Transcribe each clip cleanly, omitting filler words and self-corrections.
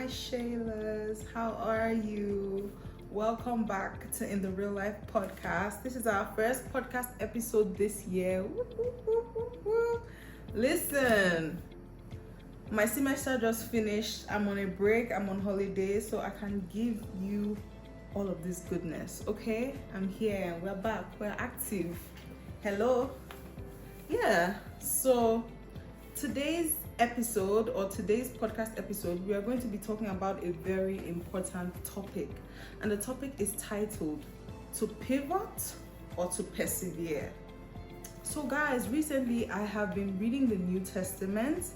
my Shaylas, how are you? Welcome back to In the Real Life podcast. This is our first podcast episode this year. Woo, woo, woo, woo, woo. Listen, my semester just finished. I'm on a break, I'm on holiday, so I can give you all of this goodness, okay? I'm here, we're back, we're active. Hello? Yeah, so today's podcast episode, we are going to be talking about a very important topic, and the topic is titled To Pivot or to Persevere. So guys, recently I have been reading the New Testament.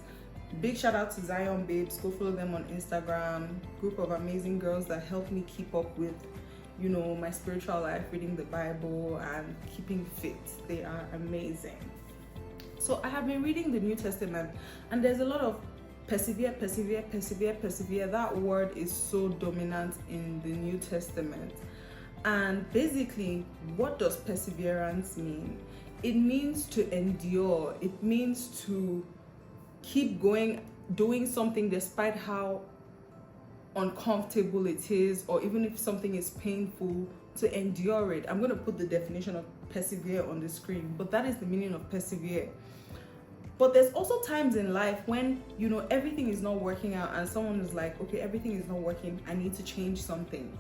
Big shout out to Zion Babes. Go follow them on Instagram. Group of amazing girls that help me keep up with my spiritual life, reading the Bible and keeping fit. They are amazing. So I have been reading the New Testament, and there's a lot of persevere. That word is so dominant in the New Testament. And basically, what does perseverance mean? It means to endure. It means to keep going, doing something despite how uncomfortable it is, or even if something is painful, to endure it. I'm going to put the definition of persevere on the screen, but that is the meaning of persevere. But there's also times in life when everything is not working out, and someone is like, okay, everything is not working, I need to change something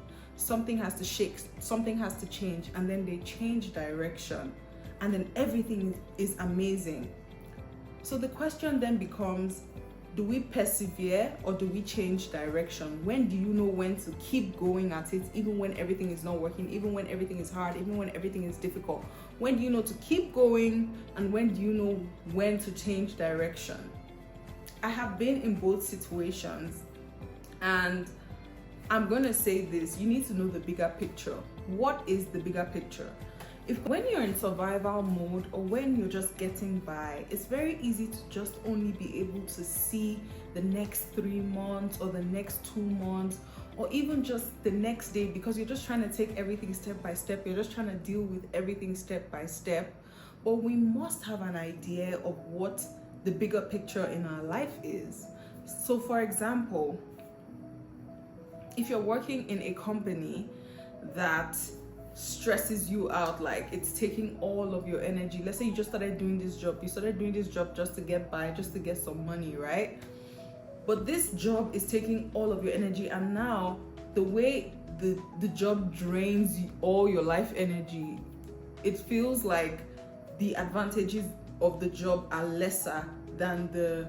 has to shake, something has to change, and then they change direction, and then everything is amazing. So the question then becomes, do we persevere or do we change direction? When do you know when to keep going at it, even when everything is not working, even when everything is hard, even when everything is difficult? When do you know to keep going, and when do you know when to change direction? I have been in both situations, and I'm going to say this: you need to know the bigger picture. What is the bigger picture? When you're in survival mode, or when you're just getting by, it's very easy to just only be able to see the next 3 months or the next 2 months, or even just the next day, because you're just trying to take everything step by step. You're just trying to deal with everything step by step. But we must have an idea of what the bigger picture in our life is. So for example, if you're working in a company that stresses you out, like it's taking all of your energy. Let's say you just started doing this job. You started doing this job just to get by, just to get some money, right? But this job is taking all of your energy, and now the way the job drains all your life energy, it feels like the advantages of the job are lesser than the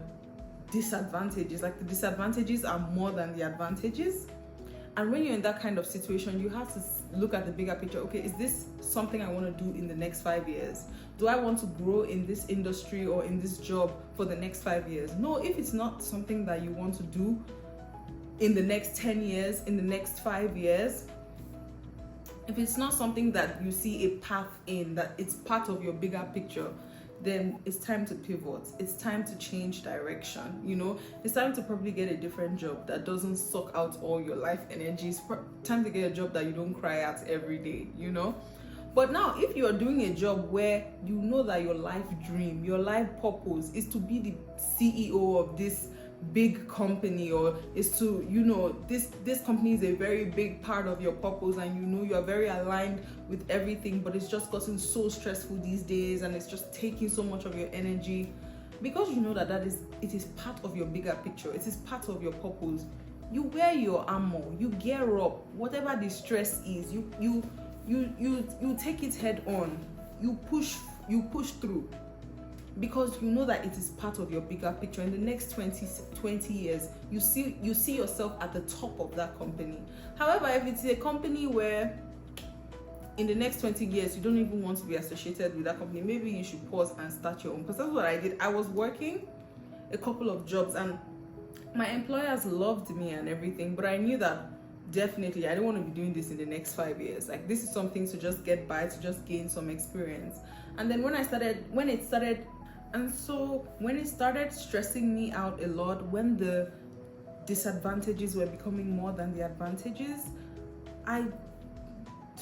disadvantages. Like the disadvantages are more than the advantages. And when you're in that kind of situation, you have to look at the bigger picture. Okay, is this something I want to do in the next 5 years? Do I want to grow in this industry or in this job for the next 5 years? No, if it's not something that you want to do in the next 10 years, in the next 5 years, if it's not something that you see a path in, that it's part of your bigger picture, then it's time to pivot. It's time to change direction. It's time to probably get a different job that doesn't suck out all your life energy. It's time to get a job that you don't cry at every day. But now, if you are doing a job where you know that your life dream, your life purpose is to be the CEO of this big company, or is to this company is a very big part of your purpose, and you are very aligned with everything, but it's just gotten so stressful these days, and it's just taking so much of your energy, because you know that it is part of your bigger picture. It is part of your purpose. You wear your armor, you gear up. Whatever the stress is, you take it head on. You push through, because you know that it is part of your bigger picture. In the next 20 years, you see yourself at the top of that company. However, if it's a company where in the next 20 years you don't even want to be associated with that company, maybe you should pause and start your own. Because that's what I did. I was working a couple of jobs, and my employers loved me and everything, but I knew that definitely I don't want to be doing this in the next 5 years. Like, this is something to just get by, to just gain some experience. And then when it started stressing me out a lot, when the disadvantages were becoming more than the advantages, I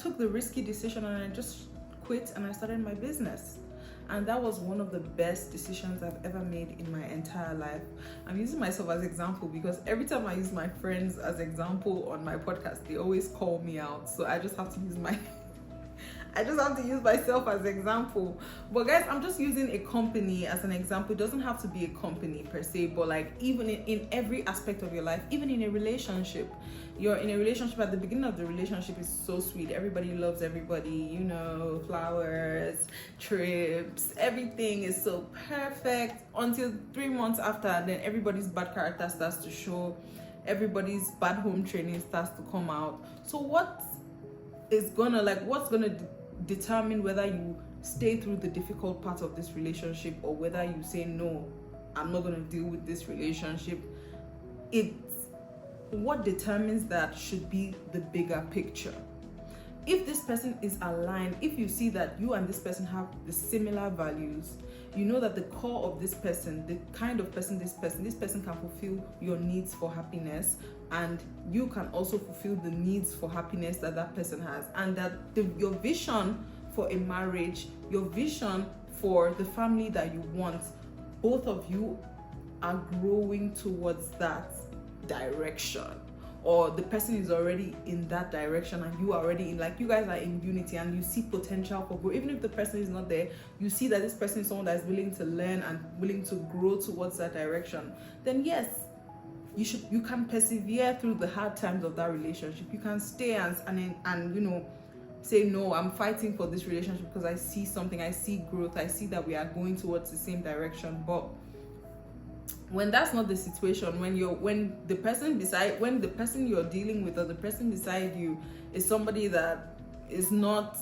took the risky decision and I just quit, and I started my business. And that was one of the best decisions I've ever made in my entire life. I'm using myself as example because every time I use my friends as example on my podcast, they always call me out. So I just have to use myself as example. But guys, I'm just using a company as an example. It doesn't have to be a company per se, but like even in every aspect of your life, even in a relationship, you're in a relationship. At the beginning of the relationship is so sweet. Everybody loves everybody, flowers, trips, everything is so perfect until 3 months after. Then everybody's bad character starts to show, everybody's bad home training starts to come out. So what's gonna determine whether you stay through the difficult part of this relationship or whether you say, no, I'm not going to deal with this relationship? What determines that should be the bigger picture. If this person is aligned, if you see that you and this person have the similar values, you know that the core of this person, the kind of person this person can fulfill your needs for happiness, and you can also fulfill the needs for happiness that person has, and that your vision for a marriage, your vision for the family that you want, both of you are growing towards that direction, or the person is already in that direction and you are already in, like, you guys are in unity and you see potential for growth. Even if the person is not there, you see that this person is someone that is willing to learn and willing to grow towards that direction, then yes, you can persevere through the hard times of that relationship. You can stay and say, no, I'm fighting for this relationship because I see something, I see growth, I see that we are going towards the same direction. But when that's not the situation, when the person you're dealing with or the person beside you is somebody that is not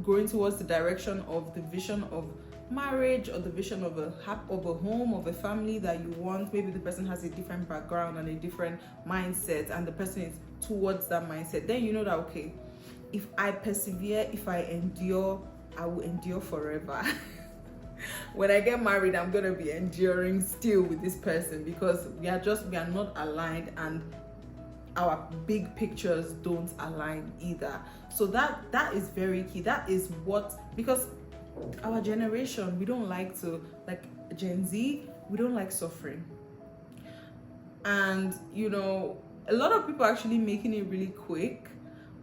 going towards the direction of the vision of marriage or the vision of a home, of a family that you want, maybe the person has a different background and a different mindset and the person is towards that mindset, then you know that, okay, if I persevere, if I endure, I will endure forever. When I get married, I'm gonna be enduring still with this person because we are not aligned and our big pictures don't align either. So that is very key. That is because our generation, we don't like to, like Gen Z, we don't like suffering. And a lot of people are actually making it really quick,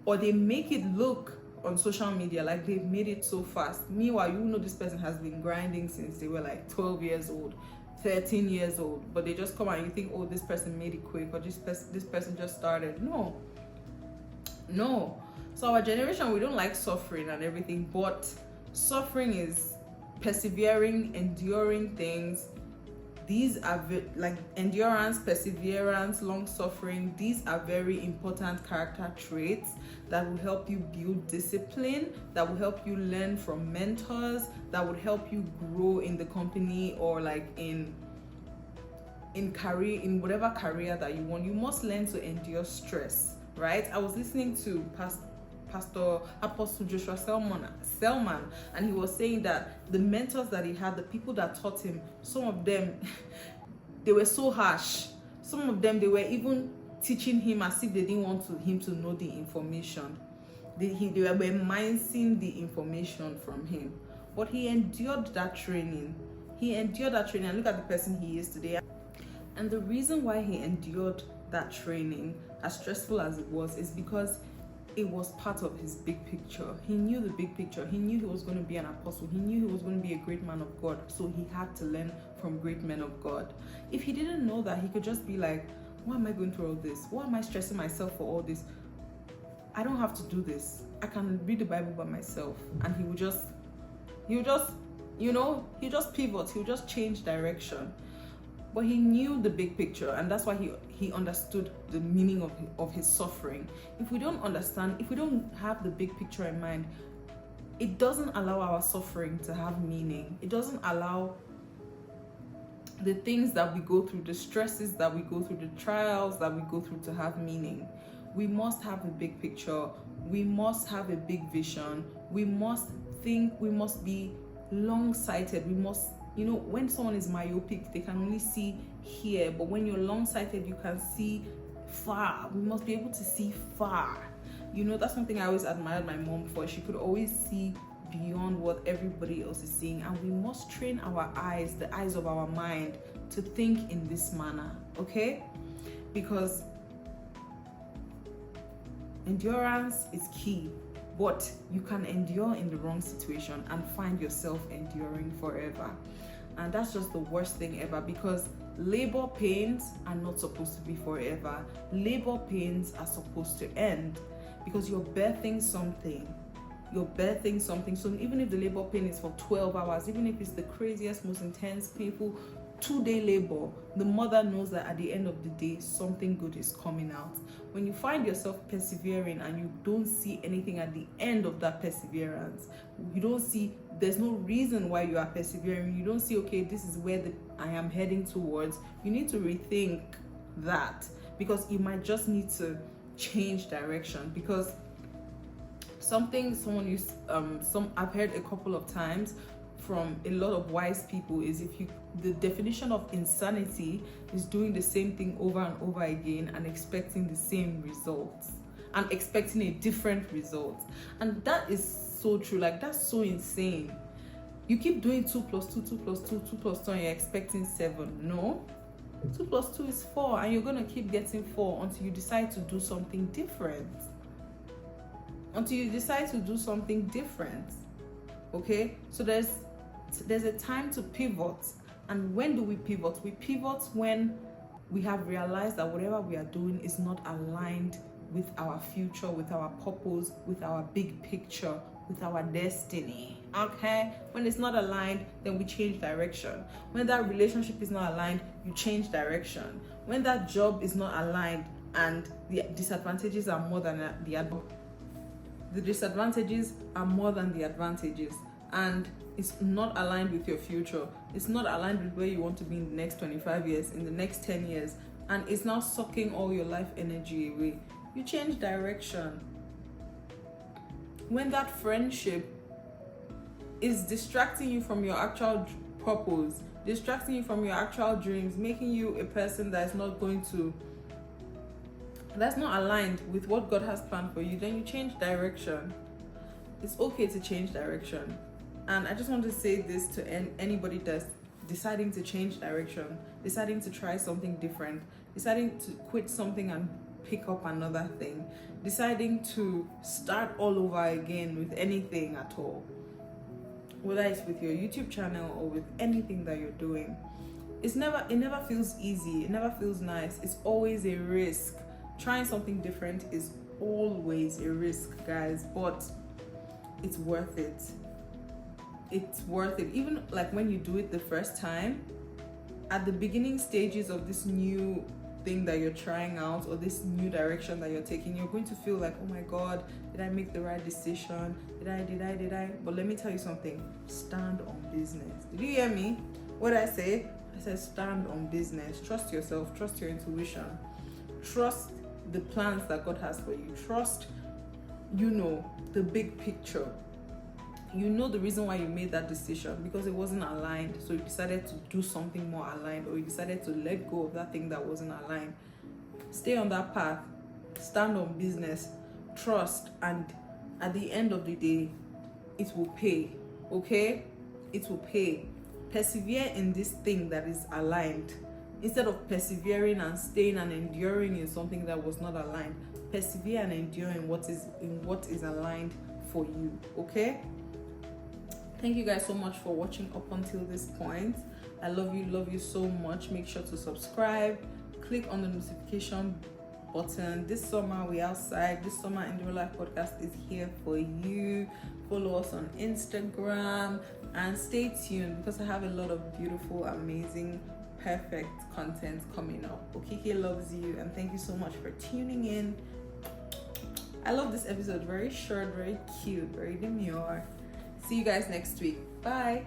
or they make it look on social media like they've made it so fast. Meanwhile, this person has been grinding since they were like 12 years old, 13 years old, but they just come out and you think, oh, this person made it quick, or this person just started. No. So our generation, we don't like suffering and everything, but suffering is persevering, enduring things. These are like endurance, perseverance, long suffering. These are very important character traits that will help you build discipline, that will help you learn from mentors, that would help you grow in the company or like in career, in whatever career that you want. You must learn to endure stress, right? I was listening to Apostle Joshua Selman, and he was saying that the mentors that he had, the people that taught him, some of them, they were so harsh. Some of them, they were even teaching him as if they didn't want him to know the information. They were mincing the information from him. But he endured that training. And look at the person he is today. And the reason why he endured that training, as stressful as it was, is because it was part of his big picture. He knew the big picture. He knew he was going to be an apostle. He knew he was going to be a great man of God. So he had to learn from great men of God. If he didn't know that, he could just be like, why am I going through all this? Why am I stressing myself for all this? I don't have to do this. I can read the Bible by myself. And he would just pivot. He would just change direction. But he knew the big picture, and that's why he understood the meaning of his suffering. If we don't understand, if we don't have the big picture in mind, it doesn't allow our suffering to have meaning. It doesn't allow the things that we go through, the stresses that we go through, the trials that we go through to have meaning. We must have a big picture. We must have a big vision. We must think, we must be long-sighted. We must, when someone is myopic, they can only see here, but when you're long-sighted, you can see far. We must be able to see far. That's something I always admired my mom for. She could always see beyond what everybody else is seeing, and we must train our eyes, the eyes of our mind, to think in this manner, okay? Because endurance is key, but you can endure in the wrong situation and find yourself enduring forever. And that's just the worst thing ever, because labor pains are not supposed to be forever. Labor pains are supposed to end, because you're birthing something. So even if the labor pain is for 12 hours, even if it's the craziest, most intense, painful 2-day labor, the mother knows that at the end of the day, something good is coming out. When you find yourself persevering and you don't see anything at the end of that perseverance, there's no reason why you are persevering, you don't see, okay, this is where I am heading towards, you need to rethink that, because you might just need to change direction. Because I've heard a couple of times from a lot of wise people is, the definition of insanity is doing the same thing over and over again and expecting the same results and expecting a different result. And that is so true. Like, that's so insane. You keep doing 2 + 2, 2 + 2, 2 + 2, and you're expecting 7. No, 2 + 2 is 4, and you're gonna keep getting 4 until you decide to do something different. Okay, so there's a time to pivot. And when do we pivot? We pivot when we have realized that whatever we are doing is not aligned with our future, with our purpose, with our big picture, with our destiny. Okay, when it's not aligned, then we change direction. When that relationship is not aligned, you change direction. When that job is not aligned and the disadvantages are more than the advantages, and it's not aligned with your future, it's not aligned with where you want to be in the next 25 years, in the next 10 years, and it's now sucking all your life energy away, you change direction. When that friendship is distracting you from your actual purpose, distracting you from your actual dreams, making you a person that's not aligned with what God has planned for you, then you change direction. It's okay to change direction. And I just want to say this to anybody that's deciding to change direction, deciding to try something different, deciding to quit something and pick up another thing, deciding to start all over again with anything at all, whether it's with your YouTube channel or with anything that you're doing. It never feels easy, it never feels nice, it's always a risk. Trying something different is always a risk, guys, but it's worth it. It's worth it. Even like when you do it the first time, at the beginning stages of this new thing that you're trying out, or this new direction that you're taking, you're going to feel like, oh my God, did I make the right decision? Did I? But let me tell you something, stand on business. Did you hear me? What I say? I said stand on business. Trust yourself, trust your intuition, trust the plans that God has for you, trust, the big picture. The reason why you made that decision, because it wasn't aligned, so you decided to do something more aligned, or you decided to let go of that thing that wasn't aligned. Stay on that path, stand on business, trust, and at the end of the day, it will pay. Okay, it will pay. Persevere in this thing that is aligned, instead of persevering and staying and enduring in something that was not aligned. Persevere and endure in what is aligned for you. Okay, thank you guys so much for watching up until this point. I love you so much. Make sure to subscribe, click on the notification button. This summer we outside. This summer in the Real Life Podcast is here for you. Follow us on Instagram and stay tuned, because I have a lot of beautiful, amazing, perfect content coming up. Okike loves you, and thank you so much for tuning in. I love this episode. Very short, very cute, very demure. See you guys next week. Bye.